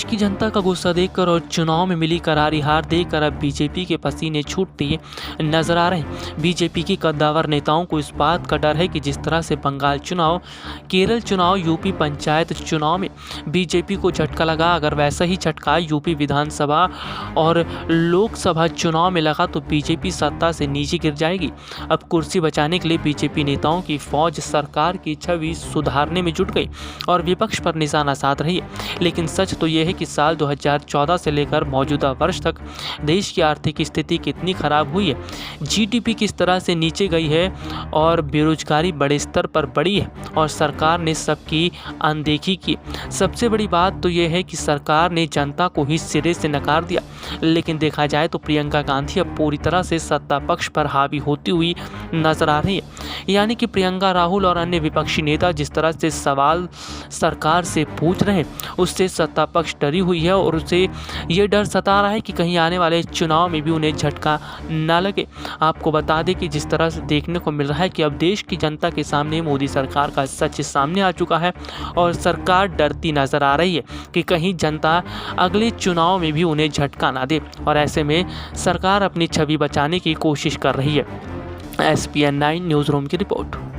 देश की जनता का गुस्सा देखकर और चुनाव में मिली करारी हार देखकर अब बीजेपी के पसीने छूटते नजर आ रहे हैं। बीजेपी की कद्दावर नेताओं को इस बात का डर है कि जिस तरह से बंगाल चुनाव, केरल चुनाव, यूपी पंचायत चुनाव में बीजेपी को झटका लगा, अगर वैसा ही झटका यूपी विधानसभा और लोकसभा चुनाव में लगा तो बीजेपी सत्ता से नीचे गिर जाएगी। अब कुर्सी बचाने के लिए बीजेपी नेताओं की फौज सरकार की छवि सुधारने में जुट गई और विपक्ष पर निशाना साध रही है। लेकिन सच तो यह है कि साल 2014 से लेकर मौजूदा वर्ष तक देश की आर्थिक स्थिति कितनी खराब हुई है, जीडीपी किस तरह से नीचे गई है और बेरोजगारी बड़े स्तर पर बढ़ी है और सरकार ने सबकी अनदेखी की। सबसे बड़ी बात तो यह है कि सरकार ने जनता को ही सिरे से नकार दिया। लेकिन देखा जाए तो प्रियंका गांधी अब पूरी तरह से सत्ता पक्ष पर हावी होती हुई नजर आ रही है। यानी कि प्रियंका, राहुल और अन्य विपक्षी नेता जिस तरह से सवाल सरकार से पूछ रहे हैं उससे सत्ता पक्ष डरी हुई है और उसे ये डर सता रहा है कि कहीं आने वाले चुनाव में भी उन्हें झटका न लगे। आपको बता दें कि जिस तरह से देखने को मिल रहा है कि अब देश की जनता के सामने मोदी सरकार का सच सामने आ चुका है और सरकार डरती नजर आ रही है कि कहीं जनता अगले चुनाव में भी उन्हें झटका ना दे और ऐसे में सरकार अपनी छवि बचाने की कोशिश कर रही है। SPN 9 न्यूज़ रूम की रिपोर्ट।